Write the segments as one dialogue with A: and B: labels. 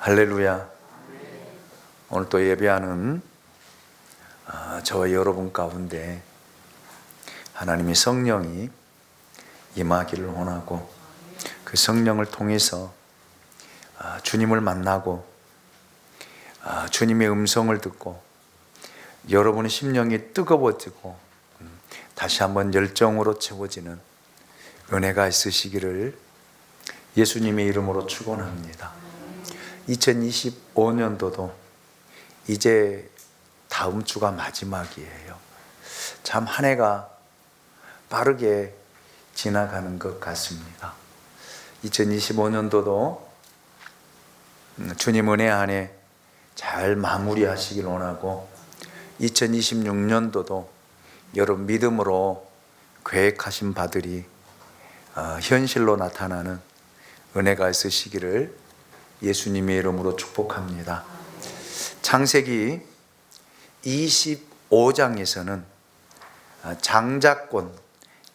A: 할렐루야. 오늘 또 예배하는 저와 여러분 가운데 하나님의 성령이 임하기를 원하고, 그 성령을 통해서 주님을 만나고 주님의 음성을 듣고 여러분의 심령이 뜨거워지고 다시 한번 열정으로 채워지는 은혜가 있으시기를 예수님의 이름으로 축원합니다. 2025년도도 이제 다음 주가 마지막이에요. 참 한 해가 빠르게 지나가는 것 같습니다. 2025년도도 주님 은혜 안에 잘 마무리하시길 원하고, 2026년도도 여러분 믿음으로 계획하신 바들이 현실로 나타나는 은혜가 있으시기를 예수님의 이름으로 축복합니다. 창세기 25장에서는 장자권,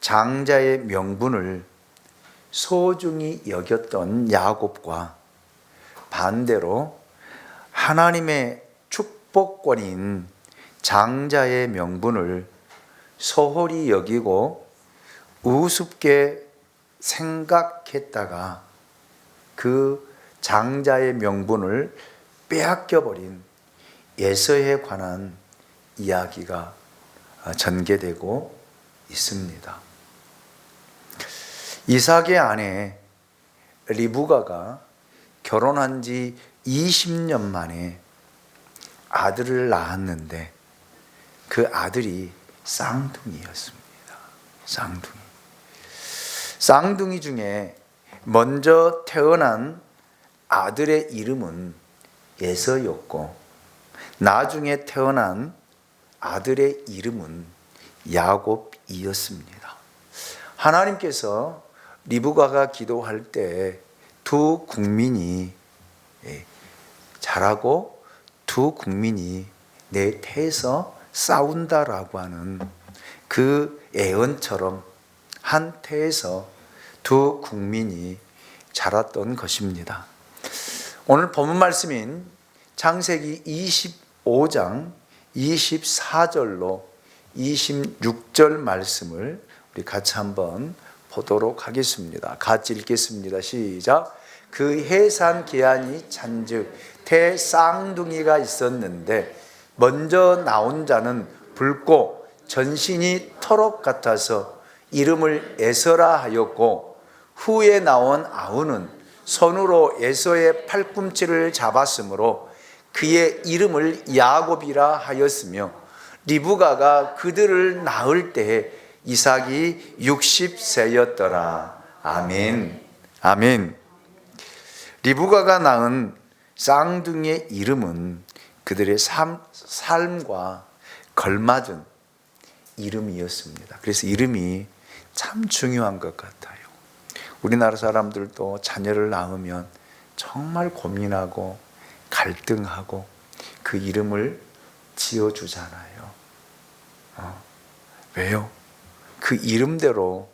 A: 장자의 명분을 소중히 여겼던 야곱과 반대로 하나님의 축복권인 장자의 명분을 소홀히 여기고 우습게 생각했다가 그 장자의 명분을 빼앗겨버린 에서에 관한 이야기가 전개되고 있습니다. 이삭의 아내 리브가가 결혼한 지 20년 만에 아들을 낳았는데 그 아들이 쌍둥이였습니다. 쌍둥이 중에 먼저 태어난 아들의 이름은 에서였고, 나중에 태어난 아들의 이름은 야곱이었습니다. 하나님께서 리브가가 기도할 때 두 국민이 자라고 두 국민이 내 태에서 싸운다라고 하는 그 애언처럼 한 태에서 두 국민이 자랐던 것입니다. 오늘 본문 말씀인 창세기 25장 24절로 26절 말씀을 우리 같이 한번 보도록 하겠습니다. 같이 읽겠습니다. 시작. 그 해산 기한이 찬즉 태 쌍둥이가 있었는데 먼저 나온 자는 붉고 전신이 터럭 같아서 이름을 에서라 하였고, 후에 나온 아우는 손으로 에서의 팔꿈치를 잡았으므로 그의 이름을 야곱이라 하였으며, 리브가가 그들을 낳을 때에 이삭이 60세였더라. 아멘. 아멘. 리브가가 낳은 쌍둥이의 이름은 그들의 삶과 걸맞은 이름이었습니다. 그래서 이름이 참 중요한 것 같아요. 우리나라 사람들도 자녀를 낳으면 정말 고민하고 갈등하고 그 이름을 지어주잖아요. 왜요? 그 이름대로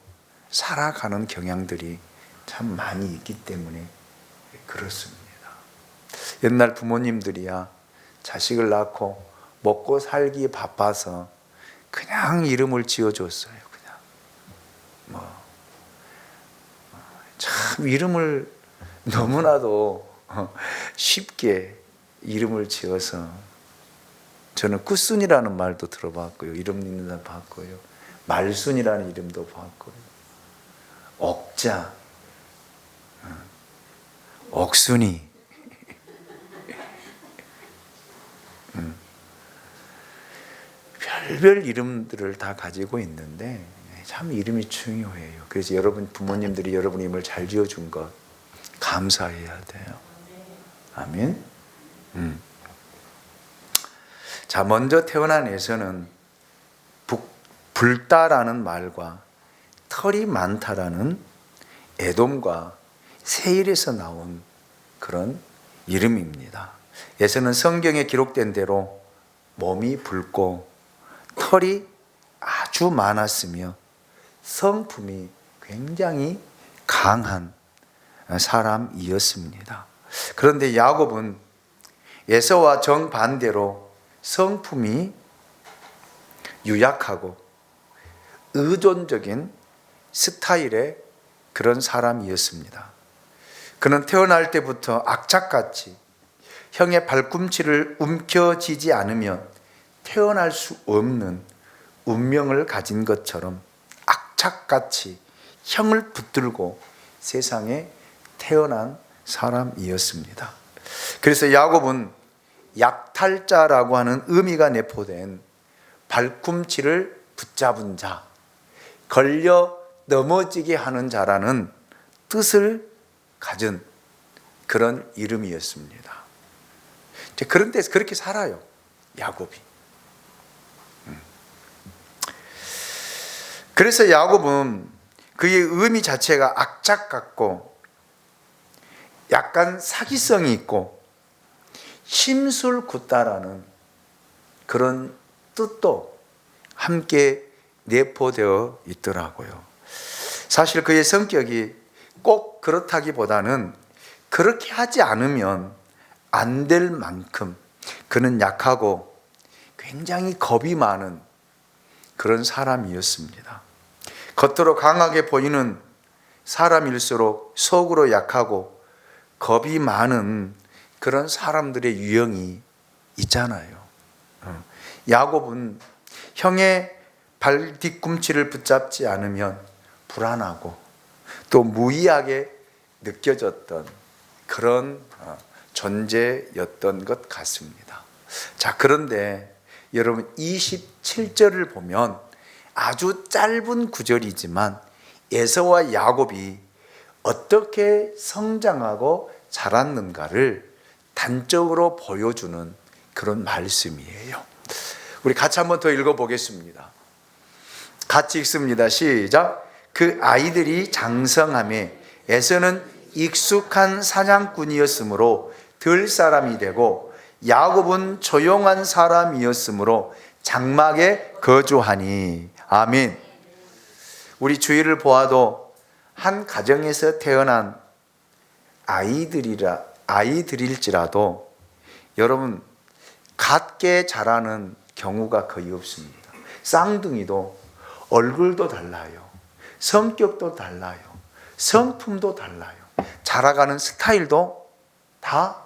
A: 살아가는 경향들이 참 많이 있기 때문에 그렇습니다. 옛날 부모님들이야 자식을 낳고 먹고 살기 바빠서 그냥 이름을 지어줬어요. 그냥 참 이름을 너무나도 쉽게 이름을 지어서, 저는 꾸순이라는 말도 들어봤고요, 이름 있는 사람 봤고요, 말순이라는 이름도 봤고요, 옥자, 옥순이, 별별 이름들을 다 가지고 있는데 참 이름이 중요해요. 그래서 여러분 부모님들이 여러분 이름을 잘 지어준 것 감사해야 돼요. 아멘. 자, 먼저 태어난 에서는 붉다라는 말과 털이 많다라는 에돔과 세일에서 나온 그런 이름입니다. 에서는 성경에 기록된 대로 몸이 붉고 털이 아주 많았으며 성품이 굉장히 강한 사람이었습니다. 그런데 야곱은 에서와 정반대로 성품이 유약하고 의존적인 스타일의 그런 사람이었습니다. 그는 태어날 때부터 악착같이 형의 발꿈치를 움켜쥐지 않으면 태어날 수 없는 운명을 가진 것처럼 악착같이 형을 붙들고 세상에 태어난 사람이었습니다. 그래서 야곱은 약탈자라고 하는 의미가 내포된 발꿈치를 붙잡은 자, 걸려 넘어지게 하는 자라는 뜻을 가진 그런 이름이었습니다. 그런 데서 그렇게 살아요, 야곱이. 그래서 야곱은 그의 의미 자체가 악착 같고 약간 사기성이 있고 심술궂다라는 그런 뜻도 함께 내포되어 있더라고요. 사실 그의 성격이 꼭 그렇다기보다는 그렇게 하지 않으면 안 될 만큼 그는 약하고 굉장히 겁이 많은 그런 사람이었습니다. 겉으로 강하게 보이는 사람일수록 속으로 약하고 겁이 많은 그런 사람들의 유형이 있잖아요. 야곱은 형의 발 뒤꿈치를 붙잡지 않으면 불안하고 또 무의하게 느껴졌던 그런 존재였던 것 같습니다. 자, 그런데 여러분 27절을 보면 아주 짧은 구절이지만 에서와 야곱이 어떻게 성장하고 자랐는가를 단적으로 보여주는 그런 말씀이에요. 우리 같이 한번 더 읽어보겠습니다. 같이 읽습니다. 시작. 그 아이들이 장성함에 에서는 익숙한 사냥꾼이었으므로 들 사람이 되고 야곱은 조용한 사람이었으므로 장막에 거주하니. 아멘. 우리 주위를 보아도 한 가정에서 태어난 아이들일지라도 여러분 같게 자라는 경우가 거의 없습니다. 쌍둥이도 얼굴도 달라요. 성격도 달라요. 성품도 달라요. 자라가는 스타일도 다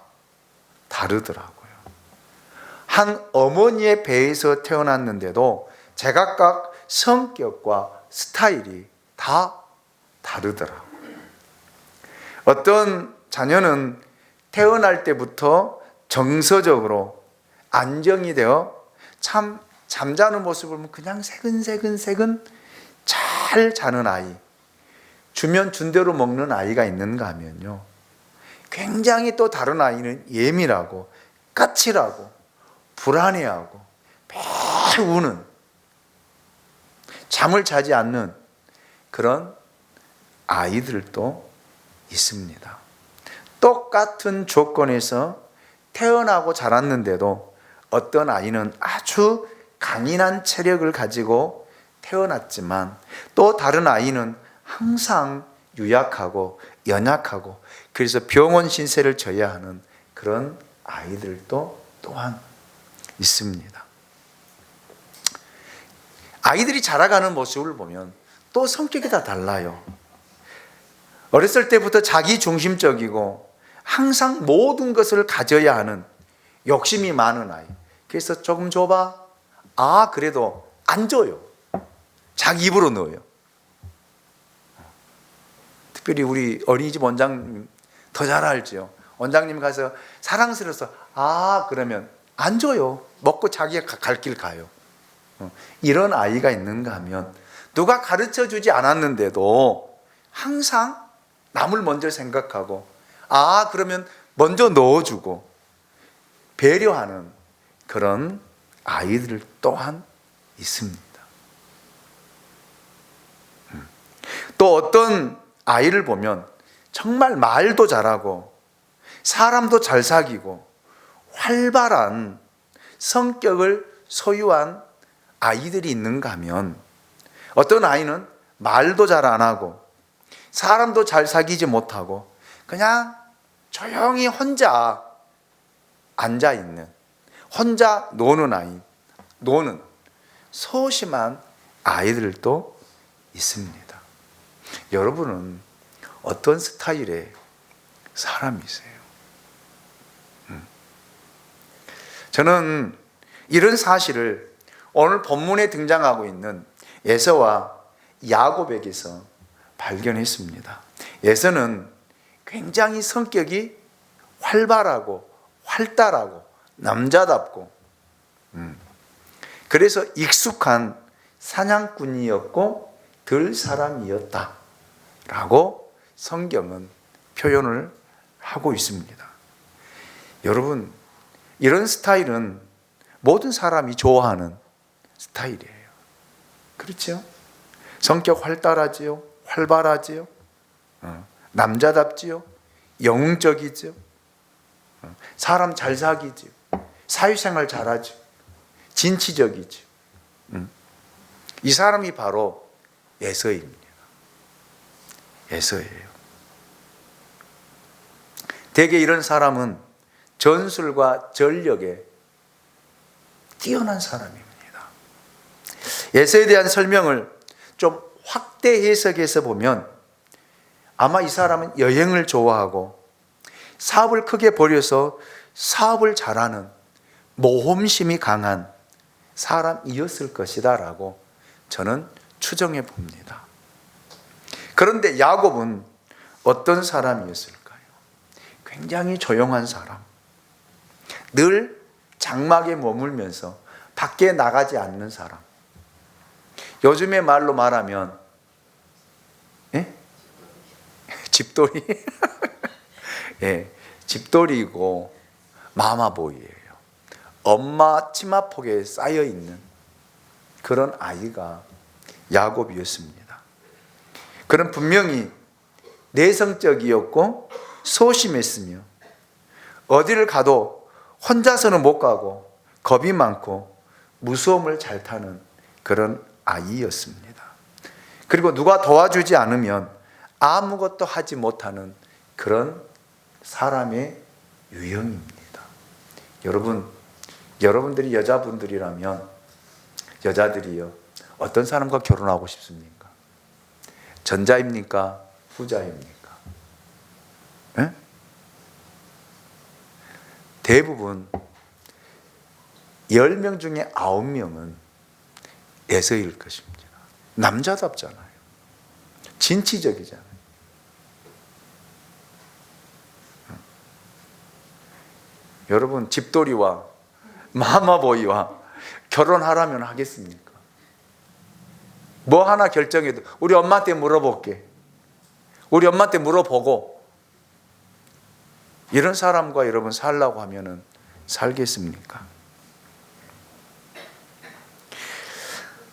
A: 다르더라고요. 한 어머니의 배에서 태어났는데도 제각각 성격과 스타일이 다 다르더라고요. 어떤 자녀는 태어날 때부터 정서적으로 안정이 되어 참 잠자는 모습을 보면 그냥 새근새근 잘 자는 아이, 주면 준 대로 먹는 아이가 있는가 하면요, 굉장히 또 다른 아이는 예민하고 까칠하고 불안해하고 매일 우는, 잠을 자지 않는 그런 아이들도 있습니다. 똑같은 조건에서 태어나고 자랐는데도 어떤 아이는 아주 강인한 체력을 가지고 태어났지만 또 다른 아이는 항상 유약하고 연약하고 그래서 병원 신세를 져야 하는 그런 아이들도 또한 있습니다. 아이들이 자라가는 모습을 보면 또 성격이 다 달라요. 어렸을 때부터 자기 중심적이고 항상 모든 것을 가져야 하는 욕심이 많은 아이. 그래서 조금 줘봐. 아, 그래도 안 줘요. 자기 입으로 넣어요. 특별히 우리 어린이집 원장님 더 잘 알죠. 원장님 가서 사랑스러워서 아, 그러면 안 줘요. 먹고 자기가 갈 길 가요. 이런 아이가 있는가 하면 누가 가르쳐 주지 않았는데도 항상 남을 먼저 생각하고 아, 그러면 먼저 넣어주고 배려하는 그런 아이들 또한 있습니다. 또 어떤 아이를 보면 정말 말도 잘하고 사람도 잘 사귀고 활발한 성격을 소유한 아이들이 있는가 하면 어떤 아이는 말도 잘 안 하고 사람도 잘 사귀지 못하고 그냥 조용히 혼자 앉아 있는, 혼자 노는 소심한 아이들도 있습니다. 여러분은 어떤 스타일의 사람이세요? 저는 이런 사실을 오늘 본문에 등장하고 있는 에서와 야곱에게서 발견했습니다. 에서는 굉장히 성격이 활발하고 활달하고 남자답고 그래서 익숙한 사냥꾼이었고 들 사람이었다라고 성경은 표현을 하고 있습니다. 여러분, 이런 스타일은 모든 사람이 좋아하는 스타일이에요. 그렇죠? 성격 활달하지요, 활발하지요, 남자답지요, 영웅적이죠, 사람 잘 사귀지요, 사회생활 잘하죠, 진취적이죠. 이 사람이 바로 에서입니다. 에서예요. 대개 이런 사람은 전술과 전력에 뛰어난 사람입니다. 에서에 대한 설명을 좀 확대 해석해서 보면 아마 이 사람은 여행을 좋아하고 사업을 크게 벌여서 사업을 잘하는 모험심이 강한 사람이었을 것이다 라고 저는 추정해 봅니다. 그런데 야곱은 어떤 사람이었을까요? 굉장히 조용한 사람, 늘 장막에 머물면서 밖에 나가지 않는 사람. 요즘의 말로 말하면 집돌이. 예, 집돌이고 마마보이예요. 엄마 치마폭에 쌓여 있는 그런 아이가 야곱이었습니다. 그는 분명히 내성적이었고 소심했으며 어디를 가도 혼자서는 못 가고 겁이 많고 무서움을 잘 타는 그런 아이였습니다. 그리고 누가 도와주지 않으면 아무것도 하지 못하는 그런 사람의 유형입니다. 여러분들이 여자분들이라면 여자들이요, 어떤 사람과 결혼하고 싶습니까? 전자입니까? 후자입니까? 네? 대부분 10명 중에 9명은 에서일 것입니다. 남자답잖아요. 진취적이잖아요. 여러분, 집돌이와 마마보이와 결혼하라면 하겠습니까? 뭐 하나 결정해도 우리 엄마한테 물어볼게, 우리 엄마한테 물어보고, 이런 사람과 여러분 살라고 하면은 살겠습니까?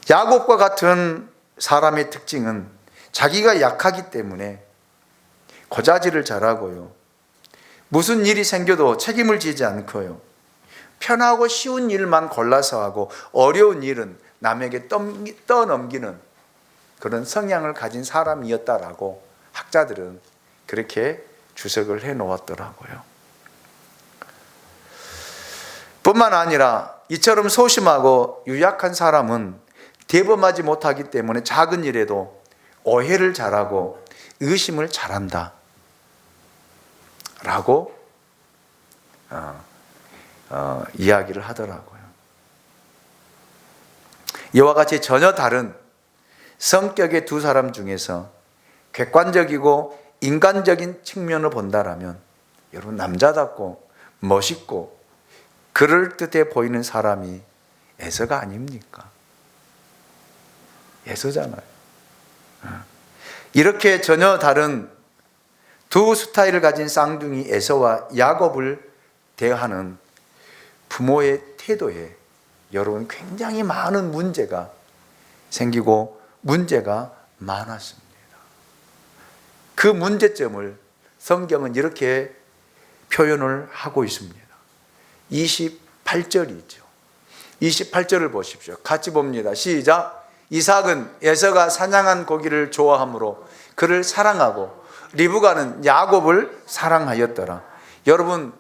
A: 야곱과 같은 사람의 특징은 자기가 약하기 때문에 고자질을 잘하고요, 무슨 일이 생겨도 책임을 지지 않고요, 편하고 쉬운 일만 골라서 하고 어려운 일은 남에게 떠넘기는 그런 성향을 가진 사람이었다라고 학자들은 그렇게 주석을 해 놓았더라고요. 뿐만 아니라 이처럼 소심하고 유약한 사람은 대범하지 못하기 때문에 작은 일에도 오해를 잘하고 의심을 잘한다 라고 이야기를 하더라고요. 이와 같이 전혀 다른 성격의 두 사람 중에서 객관적이고 인간적인 측면을 본다라면 여러분, 남자답고 멋있고 그럴듯해 보이는 사람이 에서가 아닙니까? 에서잖아요. 이렇게 전혀 다른 두 스타일을 가진 쌍둥이 에서와 야곱을 대하는 부모의 태도에 여러분 굉장히 많은 문제가 생기고 문제가 많았습니다. 그 문제점을 성경은 이렇게 표현을 하고 있습니다. 28절이죠. 28절을 보십시오. 같이 봅니다. 시작. 이삭은 에서가 사냥한 고기를 좋아하므로 그를 사랑하고 리브가는 야곱을 사랑하였더라. 여러분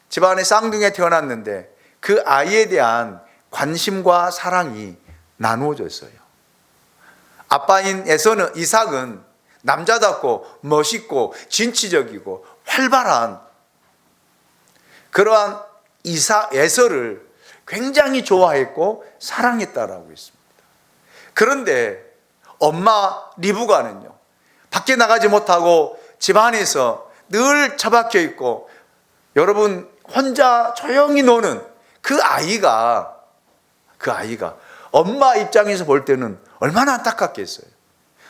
A: 집안에 쌍둥이가 태어났는데 그 아이에 대한 관심과 사랑이 나누어졌어요. 아빠인 이삭은 남자답고 멋있고 진취적이고 활발한 그러한 에서를 굉장히 좋아했고 사랑했다라고 했습니다. 그런데 엄마 리브가는요, 밖에 나가지 못하고 집안에서 늘 처박혀 있고 여러분 혼자 조용히 노는 그 아이가 엄마 입장에서 볼 때는 얼마나 안타깝겠어요.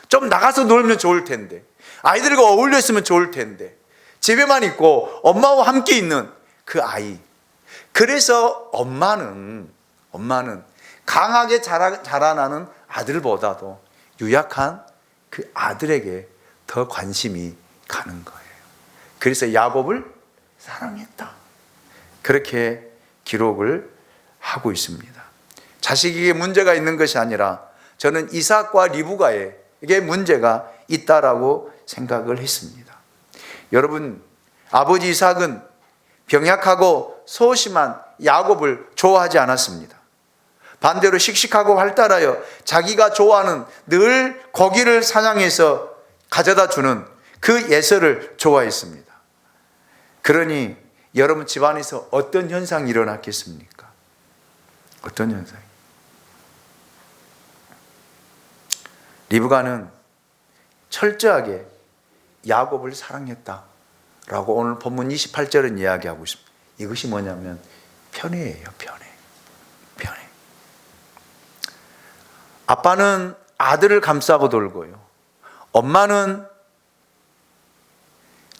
A: 좀 나가서 놀면 좋을 텐데, 아이들과 어울려 있으면 좋을 텐데, 집에만 있고 엄마와 함께 있는 그 아이. 그래서 엄마는 강하게 자라나는 아들보다도 유약한 그 아들에게 더 관심이 가는 거예요. 그래서 야곱을 사랑했다. 그렇게 기록을 하고 있습니다. 자식에게 문제가 있는 것이 아니라 저는 이삭과 리브가에게 문제가 있다라고 생각을 했습니다. 여러분, 아버지 이삭은 병약하고 소심한 야곱을 좋아하지 않았습니다. 반대로 씩씩하고 활달하여 자기가 좋아하는 늘 고기를 사냥해서 가져다 주는 그 예서를 좋아했습니다. 그러니 여러분 집안에서 어떤 현상이 일어났겠습니까? 어떤 현상이? 리브가는 철저하게 야곱을 사랑했다라고 오늘 본문 28절은 이야기하고 있습니다. 이것이 뭐냐면 편애예요. 편애. 아빠는 아들을 감싸고 돌고요, 엄마는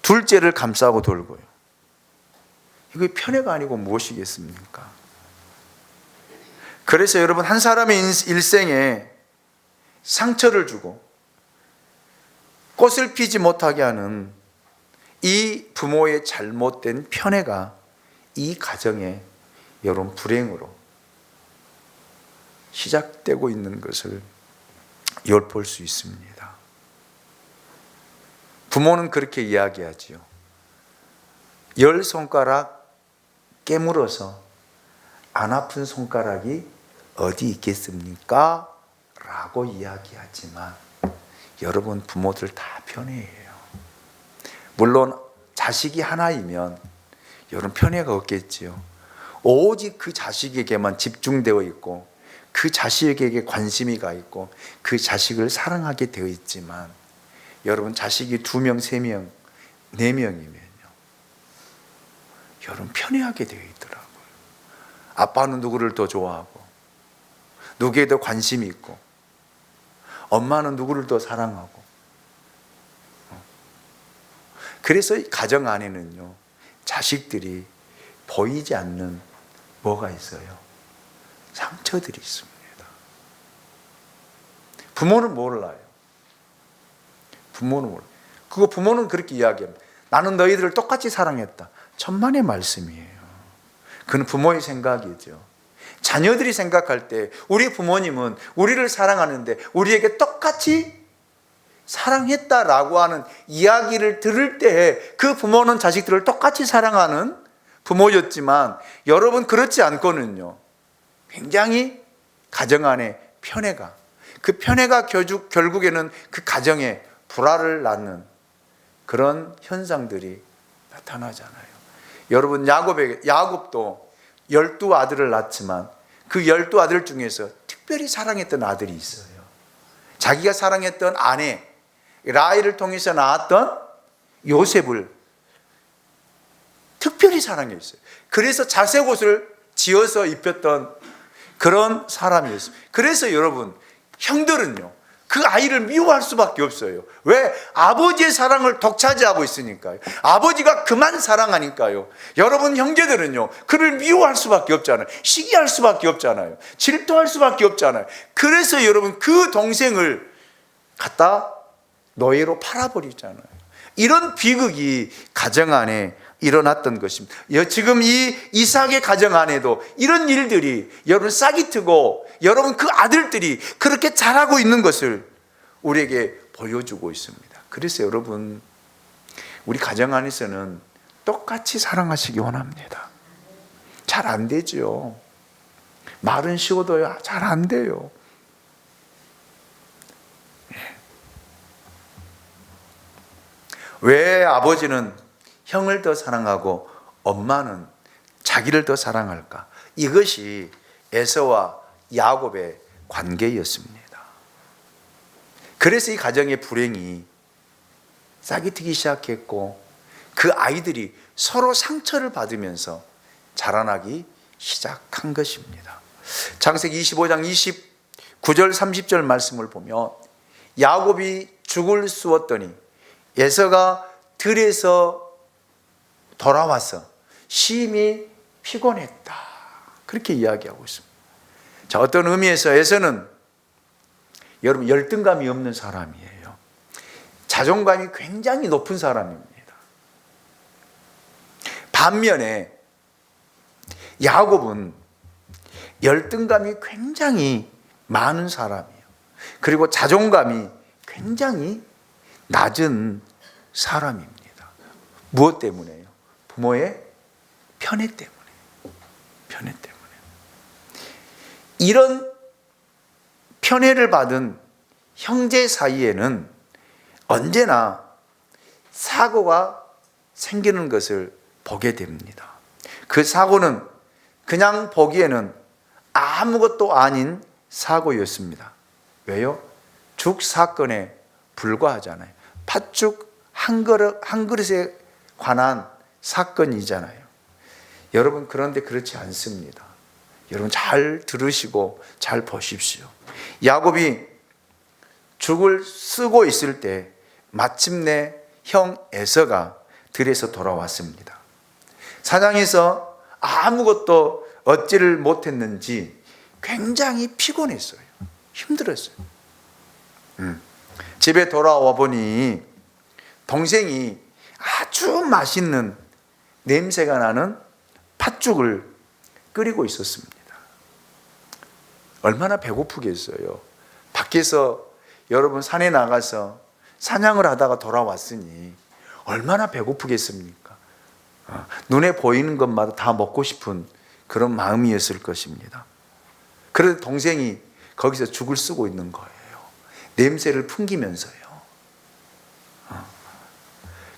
A: 둘째를 감싸고 돌고요. 이게 편애가 아니고 무엇이겠습니까? 그래서 여러분, 한 사람의 일생에 상처를 주고 꽃을 피지 못하게 하는 이 부모의 잘못된 편애가 이 가정에 여러분 불행으로 시작되고 있는 것을 엿볼 수 있습니다. 부모는 그렇게 이야기하지요. 10손가락 깨물어서 안 아픈 손가락이 어디 있겠습니까? 라고 이야기하지만 여러분, 부모들 다 편애해요. 물론 자식이 하나이면 여러분 편애가 없겠지요. 오직 그 자식에게만 집중되어 있고 그 자식에게 관심이 가 있고 그 자식을 사랑하게 되어 있지만 여러분, 자식이 2명, 3명, 4명이면요 여러분 편애하게 되어 있더라고요. 아빠는 누구를 더 좋아하고 누구에 더 관심이 있고 엄마는 누구를 더 사랑하고. 그래서 가정 안에는요 자식들이 보이지 않는 뭐가 있어요? 상처들이 있습니다. 부모는 몰라요. 부모는 그렇게 이야기합니다. 나는 너희들을 똑같이 사랑했다. 천만의 말씀이에요. 그건 부모의 생각이죠. 자녀들이 생각할 때 우리 부모님은 우리를 사랑하는데 우리에게 똑같이 사랑했다라고 하는 이야기를 들을 때 그 부모는 자식들을 똑같이 사랑하는 부모였지만 여러분, 그렇지 않거든요. 굉장히 가정 안에 편애가, 그 편애가 결국에는 그 가정에 불화를 낳는 그런 현상들이 나타나잖아요. 여러분, 야곱도 12아들을 낳지만 그 12아들 중에서 특별히 사랑했던 아들이 있어요. 자기가 사랑했던 아내 라헬을 통해서 낳았던 요셉을 특별히 사랑했어요. 그래서 자색 옷을 지어서 입혔던 그런 사람이었어요. 그래서 여러분, 형들은요 그 아이를 미워할 수밖에 없어요. 왜? 아버지의 사랑을 독차지하고 있으니까요. 아버지가 그만 사랑하니까요. 여러분, 형제들은요 그를 미워할 수밖에 없잖아요. 시기할 수밖에 없잖아요. 질투할 수밖에 없잖아요. 그래서 여러분, 그 동생을 갖다 노예로 팔아버리잖아요. 이런 비극이 가정 안에 일어났던 것입니다. 지금 이 이삭의 가정 안에도 이런 일들이 여러분 싹이 트고 여러분 그 아들들이 그렇게 자라고 있는 것을 우리에게 보여주고 있습니다. 그래서 여러분, 우리 가정 안에서는 똑같이 사랑하시기 원합니다. 잘 안 되죠. 말은 쉬워도요, 잘 안 돼요. 왜 아버지는 형을 더 사랑하고 엄마는 자기를 더 사랑할까? 이것이 에서와 야곱의 관계였습니다. 그래서 이 가정의 불행이 싹이 트기 시작했고 그 아이들이 서로 상처를 받으면서 자라나기 시작한 것입니다. 창세기 25장 29절 30절 말씀을 보면 야곱이 죽을 쑤었더니 에서가 들에서 돌아와서 심히 피곤했다. 그렇게 이야기하고 있습니다. 자, 어떤 의미에서 에서는 여러분 열등감이 없는 사람이에요. 자존감이 굉장히 높은 사람입니다. 반면에 야곱은 열등감이 굉장히 많은 사람이에요. 그리고 자존감이 굉장히 낮은 사람입니다. 무엇 때문에요? 부모의 편애 때문에. 편애 때문에. 이런 편애를 받은 형제 사이에는 언제나 사고가 생기는 것을 보게 됩니다. 그 사고는 그냥 보기에는 아무것도 아닌 사고였습니다. 왜요? 죽 사건에 불과하잖아요. 팥죽 한 그릇에 관한 사건이잖아요. 여러분, 그런데 그렇지 않습니다. 여러분 잘 들으시고 잘 보십시오. 야곱이 죽을 쓰고 있을 때 마침내 형 에서가 들에서 돌아왔습니다. 사냥에서 아무것도 얻지를 못했는지 굉장히 피곤했어요. 힘들었어요. 집에 돌아와 보니 동생이 아주 맛있는 냄새가 나는 팥죽을 끓이고 있었습니다. 얼마나 배고프겠어요. 밖에서 여러분 산에 나가서 사냥을 하다가 돌아왔으니 얼마나 배고프겠습니까? 눈에 보이는 것마다 다 먹고 싶은 그런 마음이었을 것입니다. 그래서 동생이 거기서 죽을 쓰고 있는 거예요. 냄새를 풍기면서요.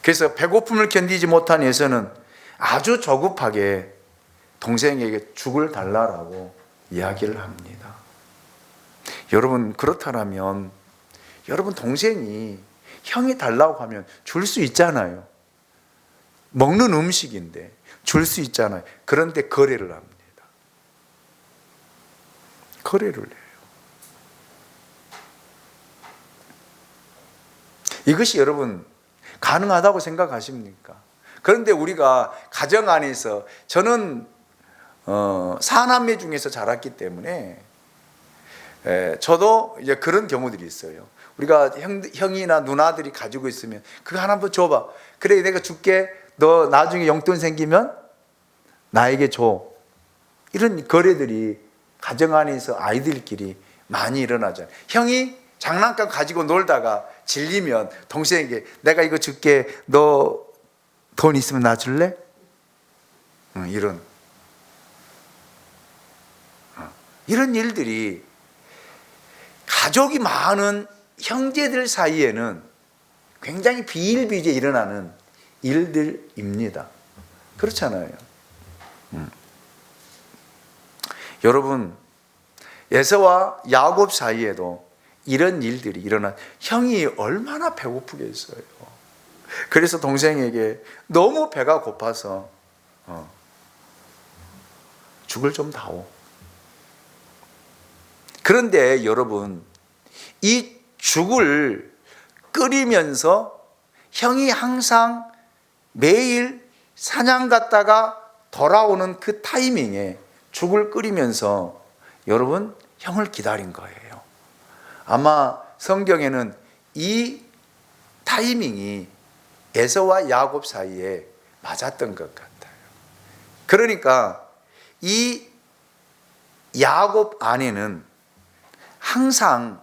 A: 그래서 배고픔을 견디지 못한 에서는 아주 조급하게 동생에게 죽을 달라고 이야기를 합니다. 여러분, 그렇다면 여러분 동생이 형이 달라고 하면 줄 수 있잖아요. 먹는 음식인데 줄 수 있잖아요. 그런데 거래를 합니다. 거래를 해요. 이것이 여러분 가능하다고 생각하십니까? 그런데 우리가 가정 안에서 저는 사남매 중에서 자랐기 때문에 저도 이제 그런 경우들이 있어요. 우리가 형이나 누나들이 가지고 있으면 그거 하나 한번 줘봐. 그래, 내가 줄게. 너 나중에 용돈 생기면 나에게 줘. 이런 거래들이 가정 안에서 아이들끼리 많이 일어나잖아요. 형이 장난감 가지고 놀다가 질리면 동생에게 내가 이거 줄게. 너 돈 있으면 나 줄래? 이런 일들이 가족이 많은 형제들 사이에는 굉장히 비일비재에 일어나는 일들입니다. 그렇잖아요. 여러분, 에서와 야곱 사이에도 이런 일들이 일어나 형이 얼마나 배고프겠어요. 그래서 동생에게 너무 배가 고파서 죽을 좀 다오. 그런데 여러분, 이 죽을 끓이면서 형이 항상 매일 사냥 갔다가 돌아오는 그 타이밍에 죽을 끓이면서 여러분 형을 기다린 거예요. 아마 성경에는 이 타이밍이 에서와 야곱 사이에 맞았던 것 같아요. 그러니까 이 야곱 안에는 항상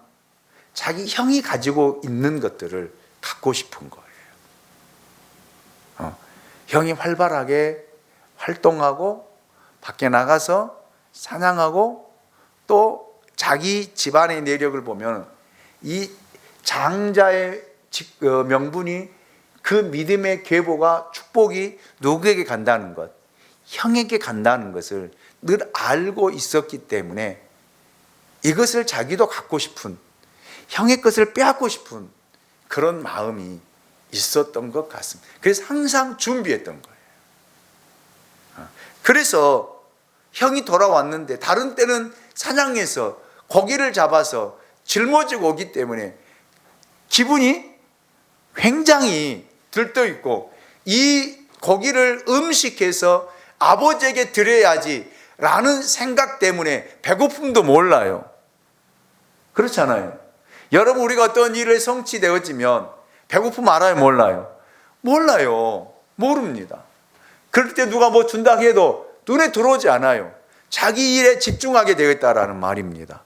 A: 자기 형이 가지고 있는 것들을 갖고 싶은 거예요. 형이 활발하게 활동하고 밖에 나가서 사냥하고 또 자기 집안의 내력을 보면 이 장자의 명분이 그 믿음의 계보가 축복이 누구에게 간다는 것, 형에게 간다는 것을 늘 알고 있었기 때문에 이것을 자기도 갖고 싶은, 형의 것을 빼앗고 싶은 그런 마음이 있었던 것 같습니다. 그래서 항상 준비했던 거예요. 그래서 형이 돌아왔는데 다른 때는 사냥해서 고기를 잡아서 짊어지고 오기 때문에 기분이 굉장히 들떠있고 이 고기를 음식해서 아버지에게 드려야지 라는 생각 때문에 배고픔도 몰라요. 그렇잖아요. 여러분, 우리가 어떤 일을 성취되어지면 배고픔 알아요? 몰라요? 몰라요. 모릅니다. 그럴 때 누가 뭐 준다 해도 눈에 들어오지 않아요. 자기 일에 집중하게 되겠다라는 말입니다.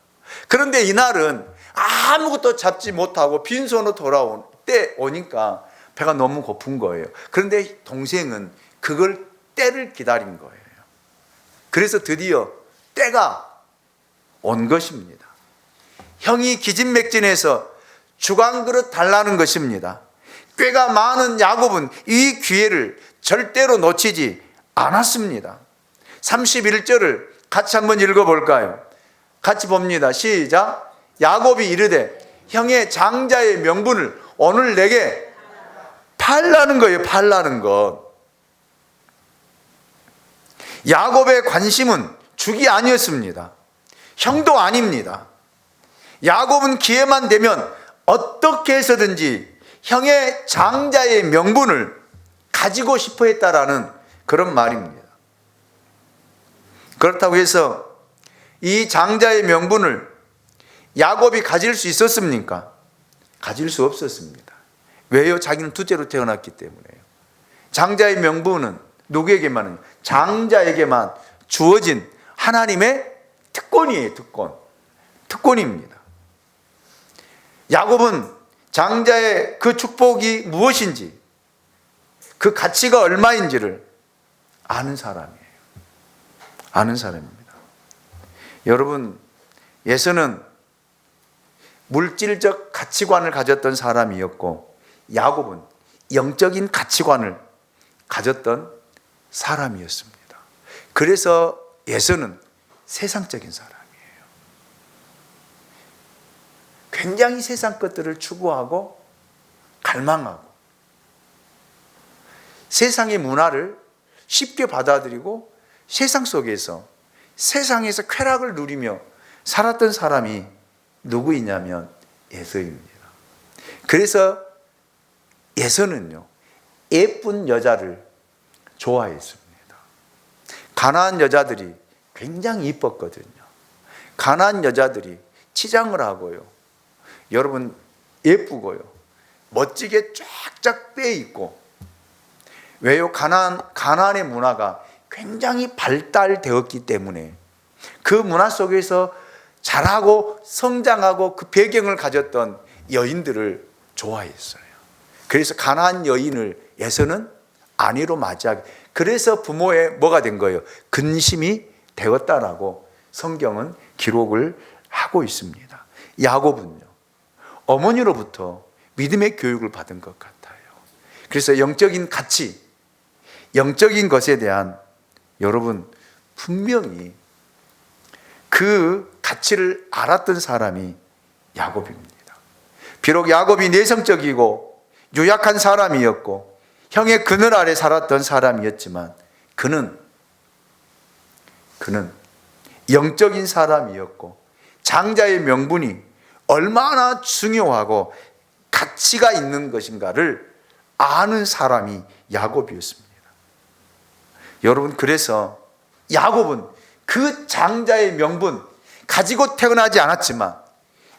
A: 그런데 이날은 아무것도 잡지 못하고 빈손으로 돌아온 때 오니까 배가 너무 고픈 거예요. 그런데 동생은 그걸 때를 기다린 거예요. 그래서 드디어 때가 온 것입니다. 형이 기진맥진해서 주간 그릇 달라는 것입니다. 꾀가 많은 야곱은 이 기회를 절대로 놓치지 않았습니다. 31절을 같이 한번 읽어볼까요? 같이 봅니다. 시작. 야곱이 이르되 형의 장자의 명분을 오늘 내게 팔라는 거예요. 팔라는 것. 야곱의 관심은 죽이 아니었습니다. 형도 아닙니다. 야곱은 기회만 되면 어떻게 해서든지 형의 장자의 명분을 가지고 싶어 했다라는 그런 말입니다. 그렇다고 해서 이 장자의 명분을 야곱이 가질 수 있었습니까? 가질 수 없었습니다. 왜요? 자기는 둘째로 태어났기 때문에요. 장자의 명분은 누구에게만? 장자에게만 주어진 하나님의 특권이에요. 특권입니다. 야곱은 장자의 그 축복이 무엇인지, 그 가치가 얼마인지를 아는 사람이에요. 아는 사람입니다. 여러분, 에서는 물질적 가치관을 가졌던 사람이었고 야곱은 영적인 가치관을 가졌던 사람이었습니다. 그래서 에서는 세상적인 사람이에요. 굉장히 세상 것들을 추구하고 갈망하고 세상의 문화를 쉽게 받아들이고 세상 속에서 세상에서 쾌락을 누리며 살았던 사람이 누구이냐면 에서입니다. 그래서 에서는요, 예쁜 여자를 좋아했습니다. 가나안 여자들이 굉장히 이뻤거든요. 가나안 여자들이 치장을 하고요, 여러분 예쁘고요, 멋지게 쫙쫙 빼 있고. 왜요? 가나안의 문화가 굉장히 발달되었기 때문에 그 문화 속에서 자라고 성장하고 그 배경을 가졌던 여인들을 좋아했어요. 그래서 가나안 여인을 에서는 아내로 맞이하게, 그래서 부모의 뭐가 된 거예요? 근심이 되었다라고 성경은 기록을 하고 있습니다. 야곱은요, 어머니로부터 믿음의 교육을 받은 것 같아요. 그래서 영적인 가치, 영적인 것에 대한, 여러분 분명히 그 가치를 알았던 사람이 야곱입니다. 비록 야곱이 내성적이고 유약한 사람이었고 형의 그늘 아래 살았던 사람이었지만 그는 영적인 사람이었고 장자의 명분이 얼마나 중요하고 가치가 있는 것인가를 아는 사람이 야곱이었습니다. 여러분, 그래서 야곱은 그 장자의 명분 가지고 태어나지 않았지만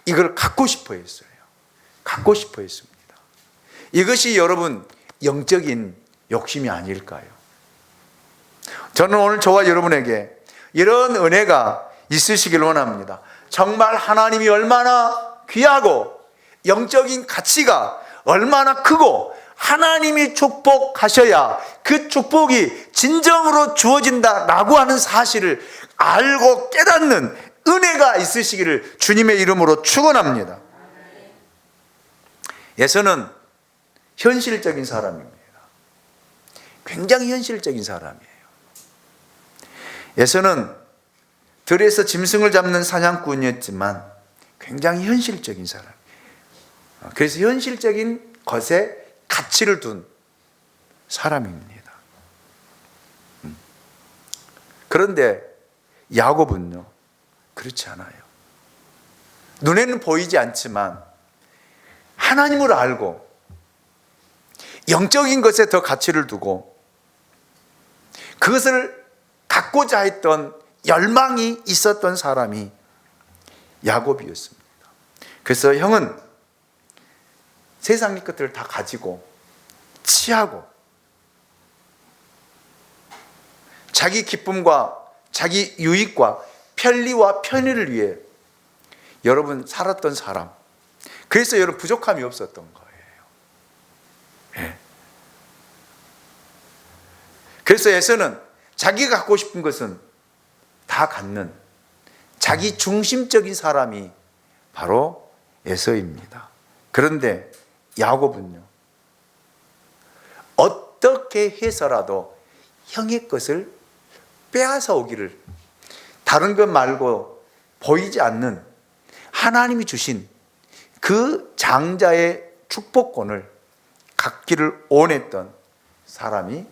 A: 이걸 갖고 싶어 했어요. 갖고 싶어 했습니다. 이것이 여러분 영적인 욕심이 아닐까요? 저는 오늘 저와 여러분에게 이런 은혜가 있으시길 원합니다. 정말 하나님이 얼마나 귀하고 영적인 가치가 얼마나 크고 하나님이 축복하셔야 그 축복이 진정으로 주어진다라고 하는 사실을 알고 깨닫는 은혜가 있으시기를 주님의 이름으로 축원합니다. 예서는 현실적인 사람입니다. 굉장히 현실적인 사람이에요. 예서는 들에서 짐승을 잡는 사냥꾼이었지만 굉장히 현실적인 사람. 그래서 현실적인 것에 가치를 둔 사람입니다. 그런데 야곱은요, 그렇지 않아요. 눈에는 보이지 않지만 하나님을 알고 영적인 것에 더 가치를 두고 그것을 갖고자 했던 열망이 있었던 사람이 야곱이었습니다. 그래서 형은 세상의 것들을 다 가지고 취하고 자기 기쁨과 자기 유익과 편리와 편의를 위해 여러분 살았던 사람. 그래서 여러분 부족함이 없었던 거예요. 예. 그래서 에서는 자기가 갖고 싶은 것은 다 갖는 자기 중심적인 사람이 바로 에서입니다. 그런데 야곱은요, 어떻게 해서라도 형의 것을 빼앗아 오기를, 다른 것 말고 보이지 않는 하나님이 주신 그 장자의 축복권을 갖기를 원했던 사람이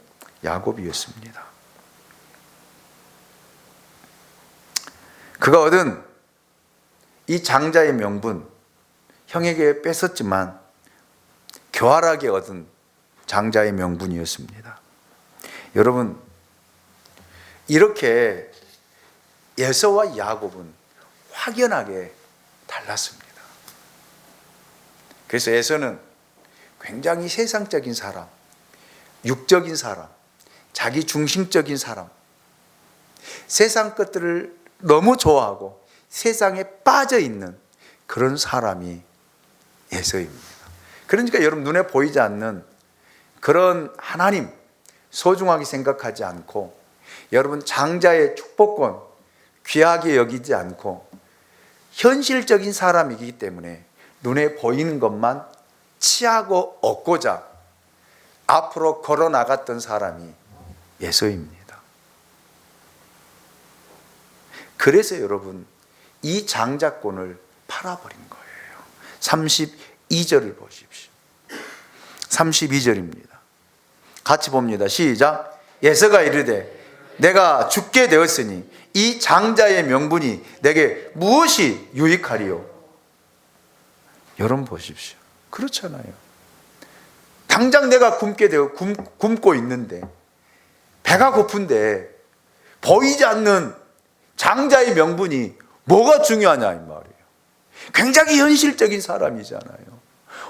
A: 야곱이었습니다. 그가 얻은 이 장자의 명분, 형에게 뺏었지만 교활하게 얻은 장자의 명분이었습니다. 여러분, 이렇게 에서와 야곱은 확연하게 달랐습니다. 그래서 에서는 굉장히 세상적인 사람, 육적인 사람, 자기 중심적인 사람, 세상 것들을 너무 좋아하고 세상에 빠져 있는 그런 사람이 에서입니다. 그러니까 여러분 눈에 보이지 않는 그런 하나님 소중하게 생각하지 않고, 여러분 장자의 축복권 귀하게 여기지 않고 현실적인 사람이기 때문에 눈에 보이는 것만 취하고 얻고자 앞으로 걸어 나갔던 사람이 에서입니다. 그래서 여러분 이 장자권을 팔아버린 거예요. 32절을 보십시오. 32절입니다. 같이 봅니다. 시작. 에서가 이르되 내가 죽게 되었으니 이 장자의 명분이 내게 무엇이 유익하리요? 여러분 보십시오. 그렇잖아요. 당장 내가 굶고 있는데, 배가 고픈데 보이지 않는 장자의 명분이 뭐가 중요하냐 이 말이에요. 굉장히 현실적인 사람이잖아요.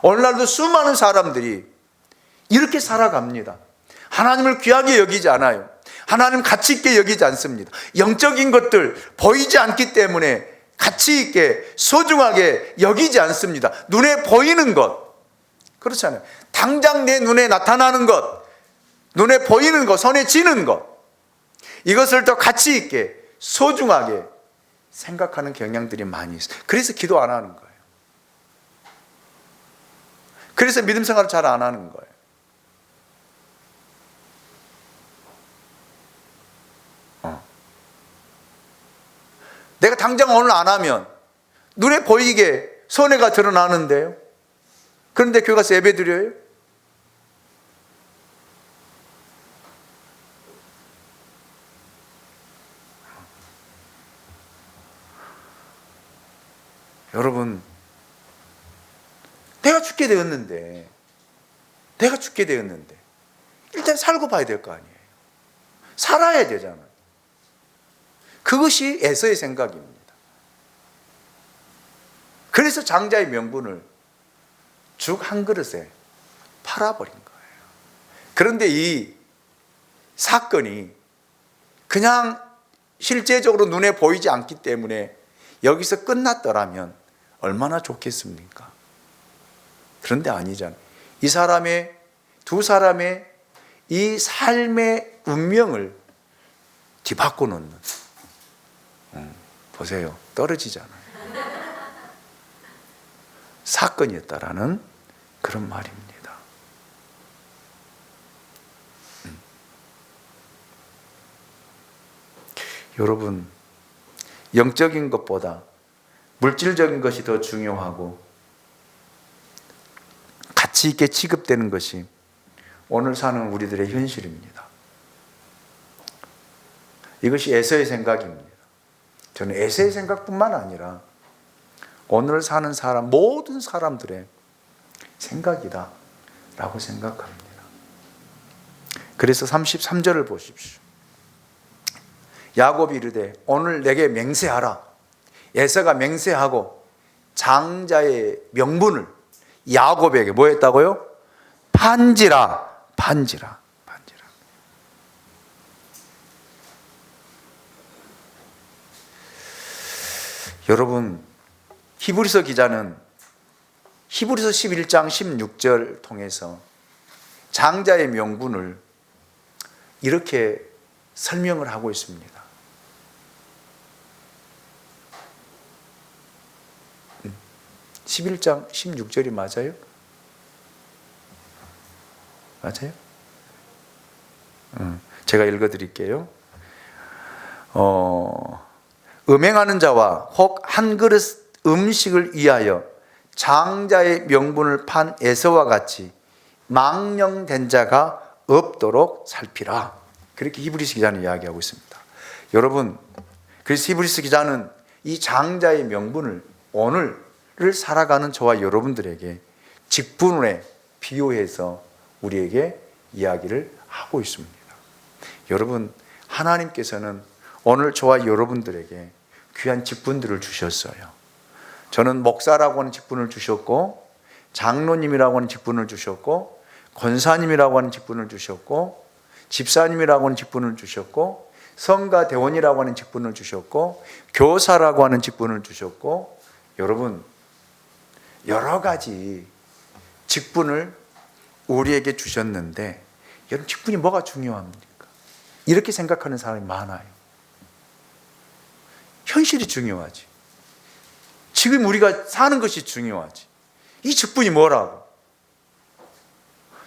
A: 오늘날도 수많은 사람들이 이렇게 살아갑니다. 하나님을 귀하게 여기지 않아요. 하나님 가치 있게 여기지 않습니다. 영적인 것들 보이지 않기 때문에 가치 있게 소중하게 여기지 않습니다. 눈에 보이는 것, 그렇잖아요. 당장 내 눈에 나타나는 것, 눈에 보이는 것, 손에 쥐는 것, 이것을 더 가치 있게 소중하게 생각하는 경향들이 많이 있어요. 그래서 기도 안 하는 거예요. 그래서 믿음 생활을 잘 안 하는 거예요. 내가 당장 오늘 안 하면 눈에 보이게 손해가 드러나는데요. 그런데 교회 가서 예배 드려요? 여러분, 내가 죽게 되었는데 일단 살고 봐야 될 거 아니에요. 살아야 되잖아요. 그것이 에서의 생각입니다. 그래서 장자의 명분을 죽 한 그릇에 팔아버린 거예요. 그런데 이 사건이 그냥 실제적으로 눈에 보이지 않기 때문에 여기서 끝났더라면 얼마나 좋겠습니까? 그런데 아니잖아요. 이 사람의 두 사람의 이 삶의 운명을 뒤바꿔 놓는, 보세요, 떨어지잖아요. 사건이었다라는 그런 말입니다. 여러분, 영적인 것보다 물질적인 것이 더 중요하고 가치 있게 취급되는 것이 오늘 사는 우리들의 현실입니다. 이것이 에서의 생각입니다. 저는 에서의 생각뿐만 아니라 오늘 사는 사람, 모든 사람들의 생각이다 라고 생각합니다. 그래서 33절을 보십시오. 야곱이 이르되 오늘 내게 맹세하라. 에서가 맹세하고 장자의 명분을 야곱에게 뭐 했다고요? 판지라. 여러분, 히브리서 기자는 히브리서 11장 16절 통해서 장자의 명분을 이렇게 설명을 하고 있습니다. 11장 16절이 맞아요? 맞아요? 제가 읽어드릴게요. 음행하는 자와 혹 한 그릇 음식을 위하여 장자의 명분을 판 에서와 같이 망령된 자가 없도록 살피라. 그렇게 히브리서 기자는 이야기하고 있습니다. 여러분, 그래서 히브리서 기자는 이 장자의 명분을 오늘을 살아가는 저와 여러분들에게 직분에 비유해서 우리에게 이야기를 하고 있습니다. 여러분, 하나님께서는 오늘 저와 여러분들에게 귀한 직분들을 주셨어요. 저는 목사라고 하는 직분을 주셨고, 장로님이라고 하는 직분을 주셨고, 권사님이라고 하는 직분을 주셨고, 집사님이라고 하는 직분을 주셨고, 성가대원이라고 하는 직분을 주셨고, 교사라고 하는 직분을 주셨고, 여러분, 여러 가지 직분을 우리에게 주셨는데, 여러분, 직분이 뭐가 중요합니까? 이렇게 생각하는 사람이 많아요. 현실이 중요하지. 지금 우리가 사는 것이 중요하지. 이 직분이 뭐라고?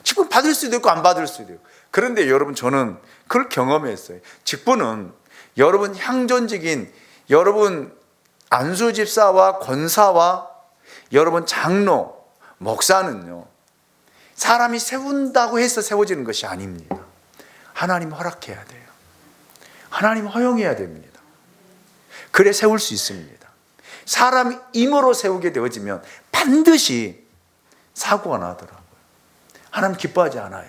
A: 직분 받을 수도 있고 안 받을 수도 있고. 그런데 여러분, 저는 그걸 경험했어요. 직분은 여러분 향전직인 여러분 안수집사와 권사와 여러분 장로, 목사는요, 사람이 세운다고 해서 세워지는 것이 아닙니다. 하나님 허락해야 돼요. 하나님 허용해야 됩니다. 그래 세울 수 있습니다. 사람이 임으로 세우게 되어지면 반드시 사고가 나더라고요. 하나님 기뻐하지 않아요.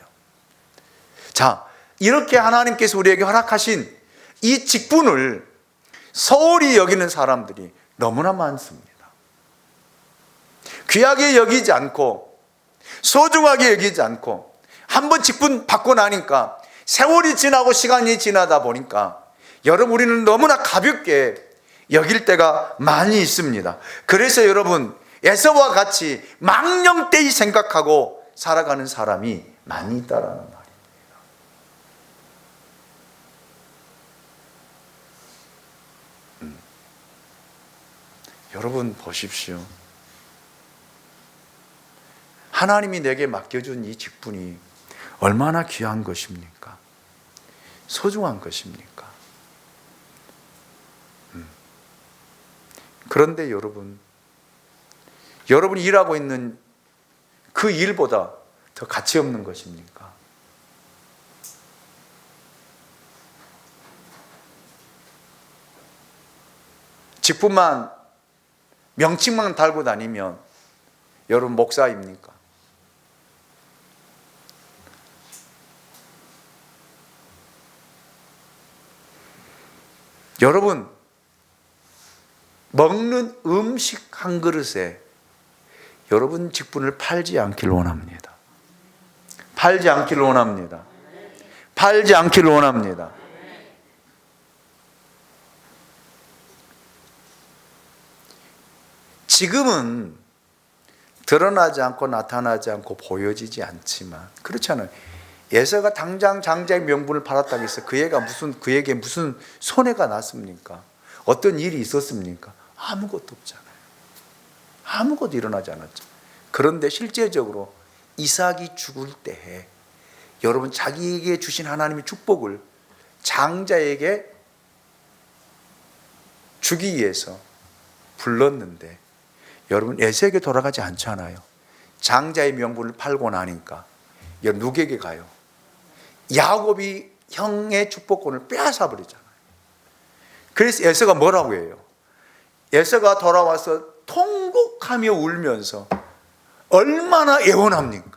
A: 자, 이렇게 하나님께서 우리에게 허락하신 이 직분을 소홀히 여기는 사람들이 너무나 많습니다. 귀하게 여기지 않고 소중하게 여기지 않고 한번 직분 받고 나니까 세월이 지나고 시간이 지나다 보니까 여러분, 우리는 너무나 가볍게 여길 때가 많이 있습니다. 그래서 여러분, 에서와 같이 망령되이 생각하고 살아가는 사람이 많이 있다라는 말입니다. 여러분 보십시오. 하나님이 내게 맡겨준 이 직분이 얼마나 귀한 것입니까? 소중한 것입니까? 그런데 여러분이 일하고 있는 그 일보다 더 가치 없는 것입니까? 직분만, 명칭만 달고 다니면 여러분 목사입니까? 여러분, 먹는 음식 한 그릇에 여러분 직분을 팔지 않기를 원합니다. 팔지 않기를 원합니다. 팔지 않기를 원합니다. 지금은 드러나지 않고 나타나지 않고 보여지지 않지만, 그렇잖아요. 에서가 당장 장자의 명분을 팔았다고 해서 그에게 무슨 손해가 났습니까? 어떤 일이 있었습니까? 아무것도 없잖아요. 아무것도 일어나지 않았죠. 그런데 실제적으로 이삭이 죽을 때에 여러분, 자기에게 주신 하나님의 축복을 장자에게 주기 위해서 불렀는데, 여러분, 에서에게 돌아가지 않잖아요. 장자의 명분을 팔고 나니까 누구에게 가요? 야곱이 형의 축복권을 빼앗아 버리잖아요. 그래서 에서가 뭐라고 해요? 에서가 돌아와서 통곡하며 울면서 얼마나 애원합니까?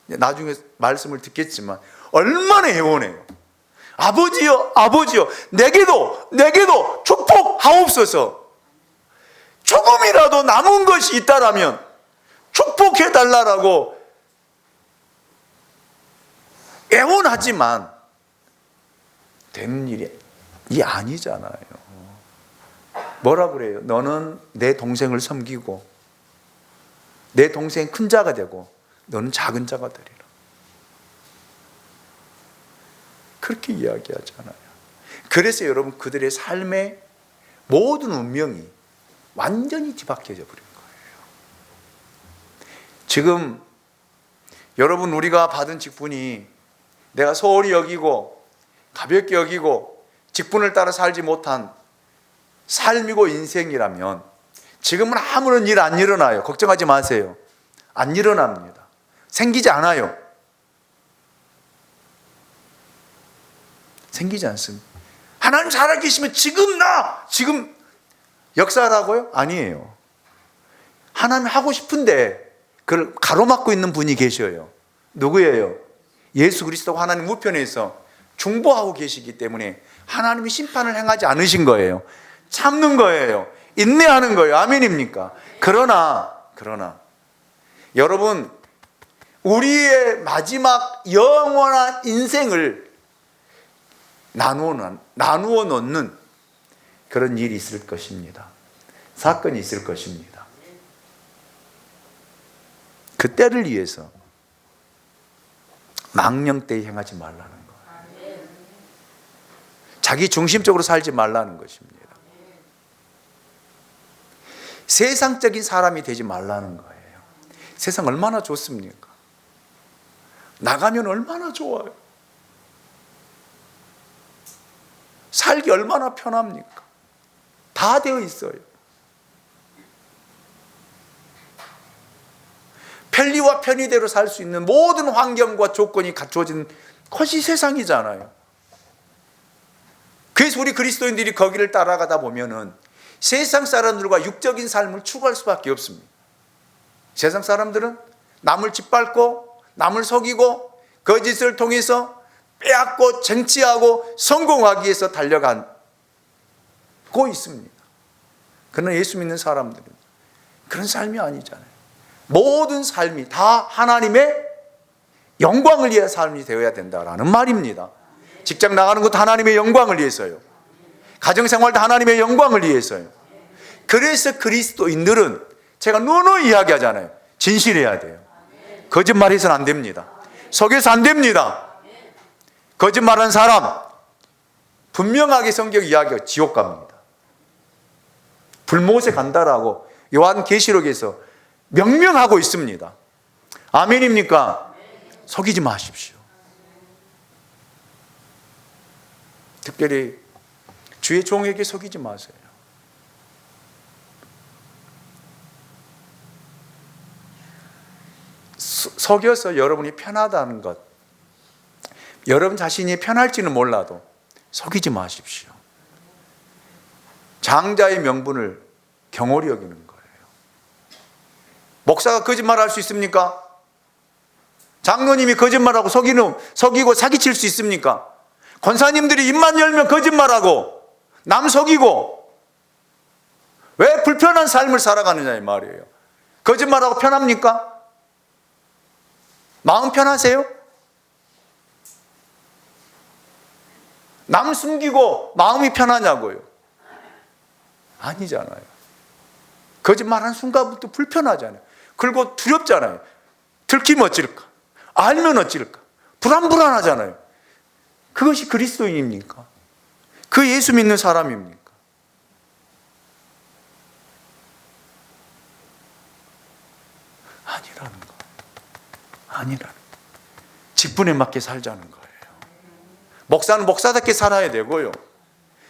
A: 나중에 말씀을 듣겠지만 얼마나 애원해요. 아버지여, 아버지여, 내게도 축복하옵소서. 조금이라도 남은 것이 있다라면 축복해 달라라고 애원하지만 되는 일이 아니잖아요. 뭐라 그래요? 너는 내 동생을 섬기고 내 동생 큰 자가 되고 너는 작은 자가 되리라. 그렇게 이야기하잖아요. 그래서 여러분, 그들의 삶의 모든 운명이 완전히 뒤바뀌어져 버린 거예요. 지금 여러분, 우리가 받은 직분이 내가 소홀히 여기고 가볍게 여기고 직분을 따라 살지 못한 삶이고 인생이라면 지금은 아무런 일 안 일어나요. 걱정하지 마세요. 안 일어납니다. 생기지 않아요. 생기지 않습니다. 하나님 살아계시면 지금 역사라고요? 아니에요. 하나님 하고 싶은데 그걸 가로막고 있는 분이 계셔요. 누구예요? 예수 그리스도가 하나님 우편에서 중보하고 계시기 때문에 하나님이 심판을 행하지 않으신 거예요. 참는 거예요. 인내하는 거예요. 아멘입니까? 그러나 여러분, 우리의 마지막 영원한 인생을 나누어 놓는 그런 일이 있을 것입니다. 사건이 있을 것입니다. 그 때를 위해서 망령되이 행하지 말라는 거예요. 자기 중심적으로 살지 말라는 것입니다. 세상적인 사람이 되지 말라는 거예요. 세상 얼마나 좋습니까? 나가면 얼마나 좋아요. 살기 얼마나 편합니까? 다 되어 있어요. 편리와 편의대로 살 수 있는 모든 환경과 조건이 갖추어진 것이 세상이잖아요. 그래서 우리 그리스도인들이 거기를 따라가다 보면은 세상 사람들과 육적인 삶을 추구할 수밖에 없습니다. 세상 사람들은 남을 짓밟고 남을 속이고 거짓을 통해서 빼앗고 쟁취하고 성공하기 위해서 달려가고 있습니다. 그러나 예수 믿는 사람들은 그런 삶이 아니잖아요. 모든 삶이 다 하나님의 영광을 위한 삶이 되어야 된다라는 말입니다. 직장 나가는 것도 하나님의 영광을 위해서요. 가정생활도 하나님의 영광을 위해서요. 그래서 그리스도인들은 제가 누누이 이야기하잖아요. 진실해야 돼요. 거짓말해서는 안 됩니다. 속여서 안 됩니다. 거짓말하는 사람 분명하게 성경 이야기가 지옥 갑니다. 불못에 간다라고 요한계시록에서 명명하고 있습니다. 아멘입니까? 속이지 마십시오. 특별히 주의 종에게 속이지 마세요. 속여서 여러분이 편하다는 것, 여러분 자신이 편할지는 몰라도 속이지 마십시오. 장자의 명분을 경홀히 여기는 거예요. 목사가 거짓말할 수 있습니까? 장로님이 거짓말하고 속이고 사기칠 수 있습니까? 권사님들이 입만 열면 거짓말하고 남 속이고 왜 불편한 삶을 살아가느냐 이 말이에요. 거짓말하고 편합니까? 마음 편하세요? 남 숨기고 마음이 편하냐고요? 아니잖아요. 거짓말하는 순간부터 불편하잖아요. 그리고 두렵잖아요. 들키면 어찌할까? 알면 어찌할까? 불안하잖아요. 그것이 그리스도인입니까? 그 예수 믿는 사람입니까? 아니라는 거. 아니라는 거. 직분에 맞게 살자는 거예요. 목사는 목사답게 살아야 되고요.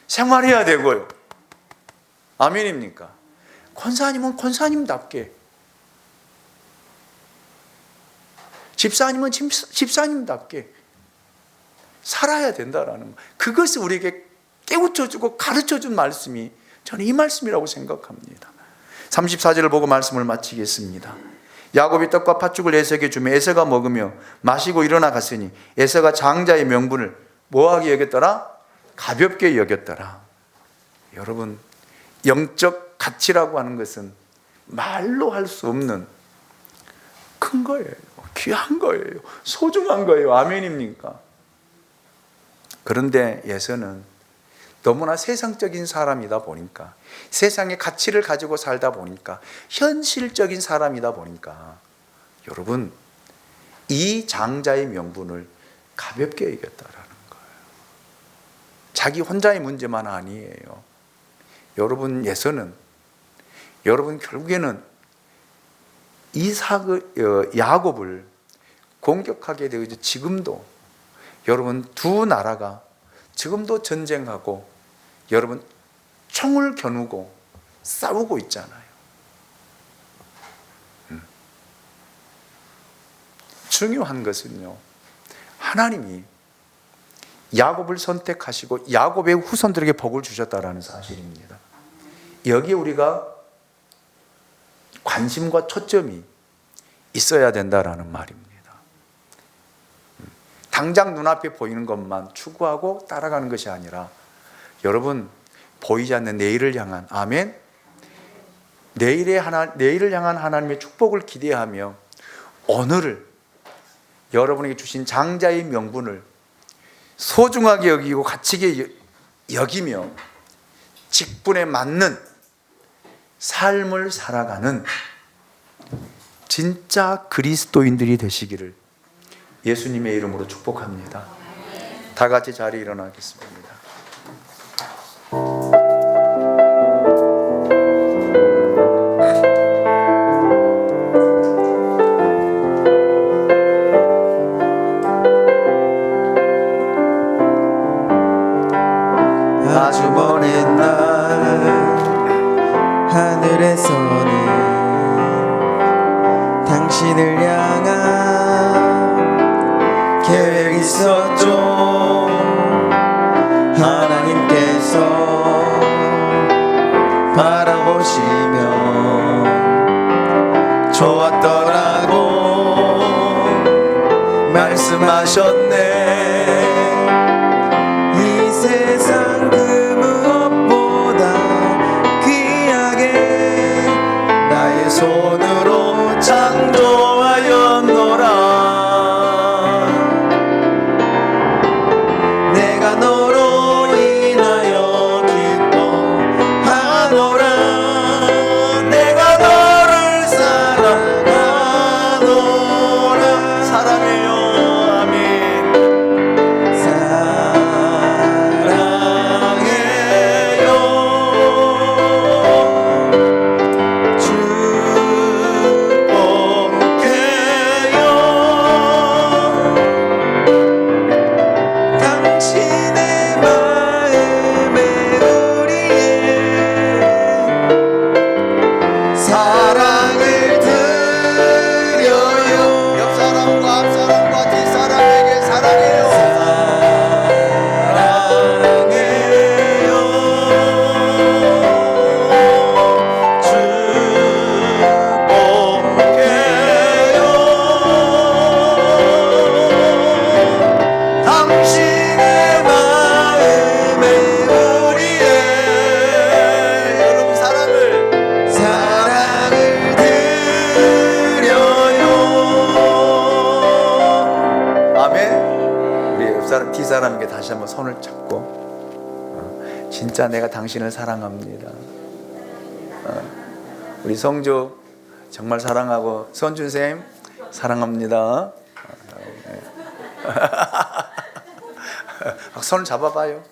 A: 생활해야 되고요. 아멘입니까? 권사님은 권사님답게, 집사님은 집사님답게 살아야 된다라는 거. 그것을 우리에게 깨우쳐주고 가르쳐준 말씀이 저는 이 말씀이라고 생각합니다. 34절을 보고 말씀을 마치겠습니다. 야곱이 떡과 팥죽을 에서에게 주며 에서가 먹으며 마시고 일어나 갔으니 에서가 장자의 명분을 뭐하게 여겼더라? 가볍게 여겼더라. 여러분, 영적 가치라고 하는 것은 말로 할 수 없는 큰 거예요. 귀한 거예요. 소중한 거예요. 아멘입니까? 그런데 에서는 너무나 세상적인 사람이다 보니까, 세상의 가치를 가지고 살다 보니까, 현실적인 사람이다 보니까 여러분, 이 장자의 명분을 가볍게 여겼다라는 거예요. 자기 혼자의 문제만 아니에요. 여러분, 에서는 여러분 결국에는 야곱을 공격하게 되고, 지금도 여러분 두 나라가 지금도 전쟁하고 여러분 총을 겨누고 싸우고 있잖아요. 중요한 것은요, 하나님이 야곱을 선택하시고 야곱의 후손들에게 복을 주셨다라는 사실입니다. 여기에 우리가 관심과 초점이 있어야 된다라는 말입니다. 당장 눈앞에 보이는 것만 추구하고 따라가는 것이 아니라, 여러분, 보이지 않는 내일을 향한, 아멘, 내일을 향한 하나님의 축복을 기대하며 오늘을, 여러분에게 주신 장자의 명분을 소중하게 여기고 가치게 여기며 직분에 맞는 삶을 살아가는 진짜 그리스도인들이 되시기를 예수님의 이름으로 축복합니다. 다 같이 자리에 일어나겠습니다.
B: 아주 먼 옛날 하늘에서는 당신을 향한 계획이 있었죠. 하나님께서 바라보시면 좋았더라고 말씀하셨네. 이 세상 그 무엇보다 귀하게 나의 손으로 창조하였노라. 내가 너로 인하여 기뻐하노라. 내가 너를 사랑하노라. 사랑해요. 아멘. 사랑해요. 축복해요. 당신의 마음에 우리의 사랑을 드려요.
A: 옆 사람과 앞 사람과 뒷 사람에게 사랑해요.
B: 당신의 마음에 우리의
A: 여러분
B: 사랑을 드려요.
A: 아멘. 우리 옆 사람, 뒤 사람에게 다시 한번 손을 잡고 진짜 내가 당신을 사랑합니다. 우리 성조 정말 사랑하고 선준쌤 사랑합니다. 손 잡아봐요.